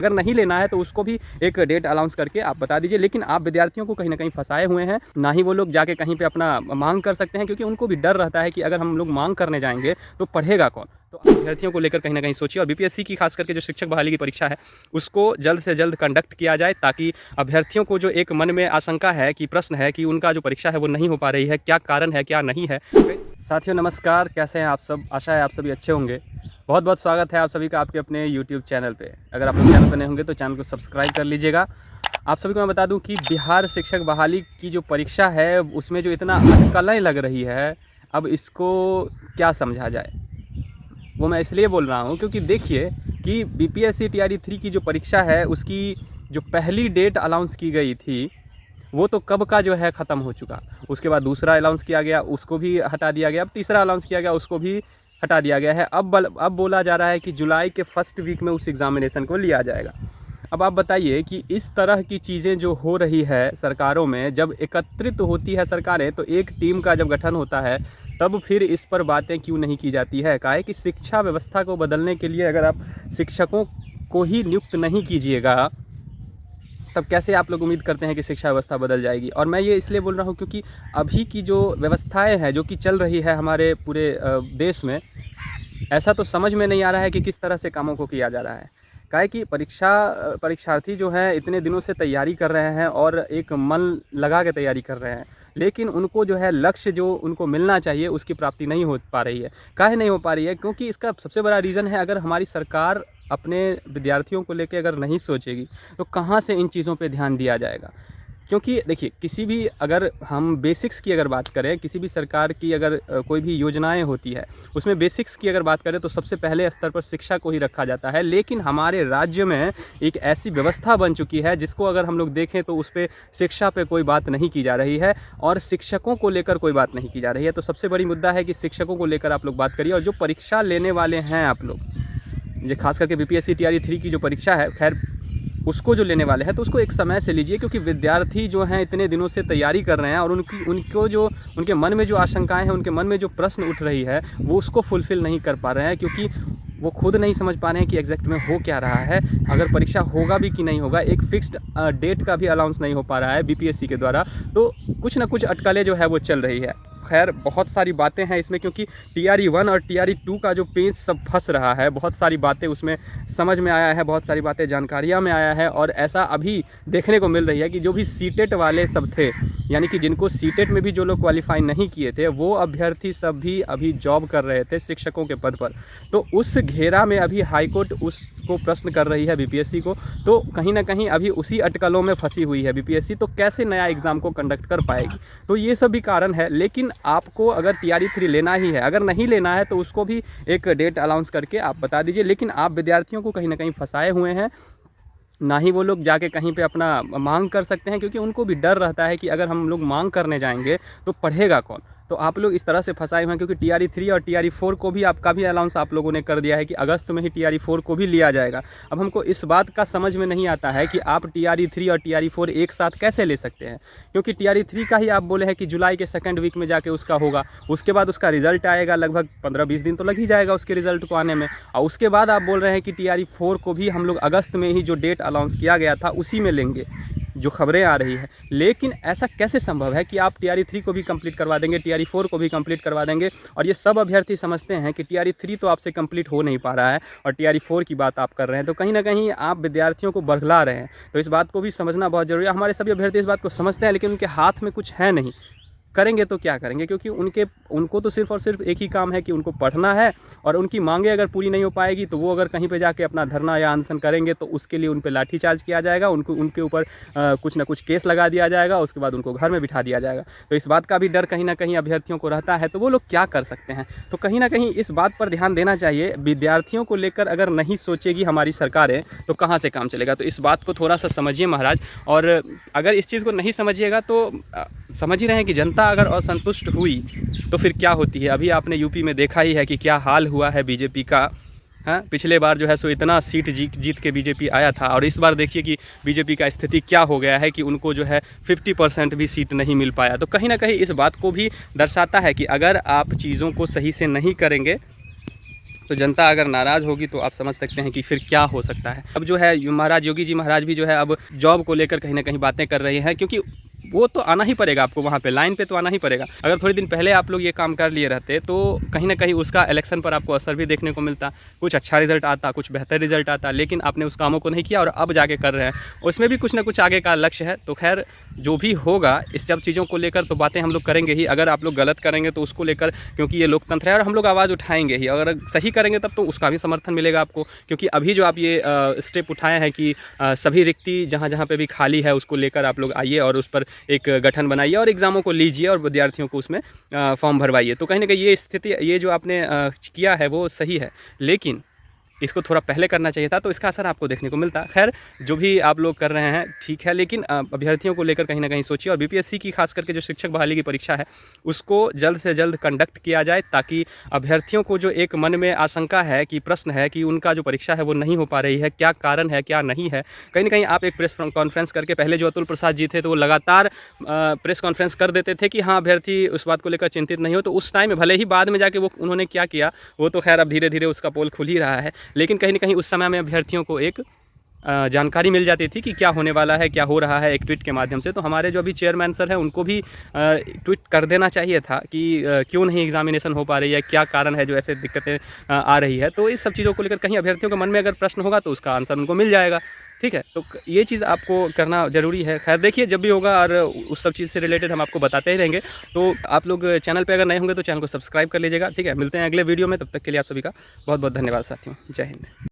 अगर नहीं लेना है तो उसको भी एक डेट अनाउंस करके आप बता दीजिए। लेकिन आप विद्यार्थियों को कहीं ना कहीं फंसाए हुए हैं, ना ही वो लोग जाके कहीं पे अपना मांग कर सकते हैं, क्योंकि उनको भी डर रहता है कि अगर हम लोग मांग करने जाएंगे तो पढ़ेगा कौन। तो अभ्यर्थियों को लेकर कहीं ना कहीं सोचिए। और बीपीएससी की खास करके जो शिक्षक बहाली की परीक्षा है उसको जल्द से जल्द कंडक्ट किया जाए, ताकि अभ्यर्थियों को जो एक मन में आशंका है कि प्रश्न है कि उनका जो परीक्षा है वो नहीं हो पा रही है, क्या कारण है क्या नहीं है। साथियों नमस्कार, कैसे हैं आप सब। आशा है आप सभी अच्छे होंगे। बहुत बहुत स्वागत है आप सभी का आपके अपने YouTube चैनल पे। अगर आप लोग चैनल पर नए होंगे तो चैनल को सब्सक्राइब कर लीजिएगा। आप सभी को मैं बता दूं कि बिहार शिक्षक बहाली की जो परीक्षा है उसमें जो इतना अटकलें लग रही है, अब इसको क्या समझा जाए, वो मैं इसलिए बोल रहा हूँ क्योंकि देखिए कि बीपीएससी टीआरई 3 की जो परीक्षा है उसकी जो पहली डेट अनाउंस की गई थी वो तो कब का जो है ख़त्म हो चुका। उसके बाद दूसरा अनाउंस किया गया, उसको भी हटा दिया गया। अब तीसरा अनाउंस किया गया, उसको भी हटा दिया गया है। अब बोला जा रहा है कि जुलाई के फर्स्ट वीक में उस एग्ज़ामिनेशन को लिया जाएगा। अब आप बताइए कि इस तरह की चीज़ें जो हो रही है सरकारों में, जब एकत्रित होती है सरकारें तो एक टीम का जब गठन होता है तब फिर इस पर बातें क्यों नहीं की जाती है। काहे कि शिक्षा व्यवस्था को बदलने के लिए अगर आप शिक्षकों को ही नियुक्त नहीं कीजिएगा तब कैसे आप लोग उम्मीद करते हैं कि शिक्षा व्यवस्था बदल जाएगी। और मैं ये इसलिए बोल रहा हूँ क्योंकि अभी की जो व्यवस्थाएं हैं जो कि चल रही है हमारे पूरे देश में, ऐसा तो समझ में नहीं आ रहा है कि किस तरह से कामों को किया जा रहा है। काहे कि परीक्षार्थी जो हैं इतने दिनों से तैयारी कर रहे हैं और एक मन लगा के तैयारी कर रहे हैं, लेकिन उनको जो है लक्ष्य जो उनको मिलना चाहिए उसकी प्राप्ति नहीं हो पा रही है। काहे नहीं हो पा रही है? क्योंकि इसका सबसे बड़ा रीज़न है, अगर हमारी सरकार अपने विद्यार्थियों को लेकर अगर नहीं सोचेगी तो कहाँ से इन चीज़ों पे ध्यान दिया जाएगा। क्योंकि देखिए किसी भी, अगर हम बेसिक्स की अगर बात करें, किसी भी सरकार की अगर कोई भी योजनाएं होती है उसमें बेसिक्स की अगर बात करें तो सबसे पहले स्तर पर शिक्षा को ही रखा जाता है। लेकिन हमारे राज्य में एक ऐसी व्यवस्था बन चुकी है जिसको अगर हम लोग देखें तो उस पर शिक्षा पे कोई बात नहीं की जा रही है और शिक्षकों को लेकर कोई बात नहीं की जा रही है। तो सबसे बड़ी मुद्दा है कि शिक्षकों को लेकर आप लोग बात करिए। और जो परीक्षा लेने वाले हैं आप लोग, ये खास करके बीपीएससी टीआरई 3 की जो परीक्षा है, खैर उसको जो लेने वाले हैं तो उसको एक समय से लीजिए, क्योंकि विद्यार्थी जो हैं इतने दिनों से तैयारी कर रहे हैं और उनके मन में जो आशंकाएं हैं, उनके मन में जो प्रश्न उठ रही है वो उसको फुलफ़िल नहीं कर पा रहे हैं, क्योंकि वो खुद नहीं समझ पा रहे हैं कि एग्जैक्ट में हो क्या रहा है, अगर परीक्षा होगा भी कि नहीं होगा। एक फिक्स्ड डेट का भी अनाउंस नहीं हो पा रहा है बीपीएससी के द्वारा। तो कुछ ना कुछ अटकलें जो है वो चल रही है। खैर बहुत सारी बातें हैं इसमें, क्योंकि टीआरई 1 और टीआरई 2 का जो पेज सब फंस रहा है, बहुत सारी बातें उसमें समझ में आया है, बहुत सारी बातें जानकारियाँ में आया है। और ऐसा अभी देखने को मिल रही है कि जो भी सीटेट वाले सब थे, यानी कि जिनको सीटेट में भी जो लोग क्वालिफाई नहीं किए थे, वो अभ्यर्थी सब भी अभी जॉब कर रहे थे शिक्षकों के पद पर। तो उस घेरा में अभी हाईकोर्ट उसको प्रश्न कर रही है बीपीएससी को। तो कहीं ना कहीं अभी उसी अटकलों में फंसी हुई है बीपीएससी। तो कैसे नया एग्ज़ाम को कंडक्ट कर पाएगी, तो ये सब भी कारण है। लेकिन आपको अगर टीआरई 3 लेना ही है, अगर नहीं लेना है तो उसको भी एक डेट अनाउंस करके आप बता दीजिए। लेकिन आप विद्यार्थियों को कहीं ना कहीं फंसाए हुए हैं, ना ही वो लोग जाके कहीं पे अपना मांग कर सकते हैं, क्योंकि उनको भी डर रहता है कि अगर हम लोग मांग करने जाएंगे तो पढ़ेगा कौन। तो आप लोग इस तरह से फंसाए हुए हैं, क्योंकि टीआरई 3 और टीआरई 4 को भी आपका भी अनाउंस आप लोगों ने कर दिया है कि अगस्त में ही टीआरई 4 को भी लिया जाएगा। अब हमको इस बात का समझ में नहीं आता है कि आप टीआरई 3 और टीआरई 4 एक साथ कैसे ले सकते हैं, क्योंकि टीआरई 3 का ही आप बोले हैं कि जुलाई के सेकंड वीक में जाके उसका होगा, उसके बाद उसका रिजल्ट आएगा, लगभग 15-20 दिन तो लग ही जाएगा उसके रिजल्ट को आने में। और उसके बाद आप बोल रहे हैं कि टीआरई 4 को भी हम लोग अगस्त में ही जो डेट अनाउंस किया गया था उसी में लेंगे, जो खबरें आ रही है। लेकिन ऐसा कैसे संभव है कि आप टीआरई 3 को भी कंप्लीट करवा देंगे, टीआरई 4 को भी कंप्लीट करवा देंगे। और ये सब अभ्यर्थी समझते हैं कि टीआरई 3 तो आपसे कंप्लीट हो नहीं पा रहा है और टीआरई 4 की बात आप कर रहे हैं, तो कहीं ना कहीं आप विद्यार्थियों को बरगला रहे हैं। तो इस बात को भी समझना बहुत ज़रूरी है। हमारे सभी अभ्यर्थी इस बात को समझते हैं, लेकिन उनके हाथ में कुछ है नहीं। करेंगे तो क्या करेंगे, क्योंकि उनको तो सिर्फ और सिर्फ एक ही काम है कि उनको पढ़ना है। और उनकी मांगे अगर पूरी नहीं हो पाएगी तो वो अगर कहीं पे जाके अपना धरना या अनशन करेंगे तो उसके लिए उन पे लाठीचार्ज किया जाएगा, उनके ऊपर कुछ ना कुछ केस लगा दिया जाएगा, उसके बाद उनको घर में बिठा दिया जाएगा। तो इस बात का भी डर कहीं ना कहीं अभ्यर्थियों को रहता है। तो वो लोग क्या कर सकते हैं, तो कहीं ना कहीं इस बात पर ध्यान देना चाहिए। विद्यार्थियों को लेकर अगर नहीं सोचेगी हमारी सरकारें तो कहाँ से काम चलेगा। तो इस बात को थोड़ा सा समझिए महाराज। और अगर इस चीज़ को नहीं समझिएगा तो समझ ही रहे हैं कि जनता अगर असंतुष्ट हुई तो फिर क्या होती है। अभी आपने यूपी में देखा ही है कि क्या हाल हुआ है बीजेपी का। हाँ, पिछले बार जो है सो इतना सीट जीत के बीजेपी आया था, और इस बार देखिए कि बीजेपी का स्थिति क्या हो गया है कि उनको जो है 50% भी सीट नहीं मिल पाया। तो कहीं ना कहीं इस बात को भी दर्शाता है कि अगर आप चीज़ों को सही से नहीं करेंगे तो जनता अगर नाराज़ होगी तो आप समझ सकते हैं कि फिर क्या हो सकता है। अब जो है महाराज योगी जी महाराज भी जो है अब जॉब को लेकर कहीं ना कहीं बातें कर रहे हैं, क्योंकि वो तो आना ही पड़ेगा आपको, वहाँ पे लाइन पे तो आना ही पड़ेगा। अगर थोड़े दिन पहले आप लोग ये काम कर लिए रहते तो कहीं ना कहीं उसका इलेक्शन पर आपको असर भी देखने को मिलता, कुछ अच्छा रिजल्ट आता, कुछ बेहतर रिजल्ट आता, लेकिन आपने उस कामों को नहीं किया और अब जाके कर रहे हैं। उसमें भी कुछ ना कुछ आगे का लक्ष्य है। तो खैर जो भी होगा इस सब चीज़ों को लेकर तो बातें हम लोग करेंगे ही। अगर आप लोग गलत करेंगे तो उसको लेकर, क्योंकि ये लोकतंत्र है और हम लोग आवाज़ उठाएंगे ही। अगर सही करेंगे तब तो उसका भी समर्थन मिलेगा आपको, क्योंकि अभी जो आप ये स्टेप उठाए हैं कि सभी रिक्ति जहाँ जहाँ पे भी खाली है उसको लेकर आप लोग आइए और उस पर एक गठन बनाइए और एग्ज़ामों को लीजिए और विद्यार्थियों को उसमें फॉर्म भरवाइए। तो कहीं ना कहीं ये स्थिति, ये जो आपने किया है वो सही है, लेकिन इसको थोड़ा पहले करना चाहिए था, तो इसका असर आपको देखने को मिलता। खैर जो भी आप लोग कर रहे हैं ठीक है, लेकिन अभ्यर्थियों को लेकर कहीं ना कहीं सोचिए। और बीपीएससी की खास करके जो शिक्षक बहाली की परीक्षा है उसको जल्द से जल्द कंडक्ट किया जाए, ताकि अभ्यर्थियों को जो एक मन में आशंका है कि प्रश्न है कि उनका जो परीक्षा है वो नहीं हो पा रही है, क्या कारण है क्या नहीं है। कहीं ना कहीं आप एक प्रेस कॉन्फ्रेंस करके, पहले जो अतुल प्रसाद जी थे तो वो लगातार प्रेस कॉन्फ्रेंस कर देते थे कि हाँ अभ्यर्थी उस बात को लेकर चिंतित नहीं हो, तो उस टाइम में भले ही बाद में जाके वो उन्होंने क्या किया वो तो खैर अब धीरे धीरे उसका पोल खुल ही रहा है, लेकिन कहीं ना कहीं उस समय में अभ्यर्थियों को एक जानकारी मिल जाती थी कि क्या होने वाला है, क्या हो रहा है, एक ट्वीट के माध्यम से। तो हमारे जो अभी चेयरमैन सर हैं उनको भी ट्वीट कर देना चाहिए था कि क्यों नहीं एग्जामिनेशन हो पा रही है, क्या कारण है जो ऐसे दिक्कतें आ रही है। तो इस सब चीज़ों को लेकर कहीं अभ्यर्थियों के मन में अगर प्रश्न होगा तो उसका आंसर उनको मिल जाएगा। ठीक है, तो ये चीज़ आपको करना ज़रूरी है। खैर देखिए जब भी होगा और उस सब चीज़ से रिलेटेड हम आपको बताते ही रहेंगे। तो आप लोग चैनल पे अगर नए होंगे तो चैनल को सब्सक्राइब कर लीजिएगा। ठीक है, मिलते हैं अगले वीडियो में, तब तक के लिए आप सभी का बहुत बहुत धन्यवाद साथियों। जय हिंद।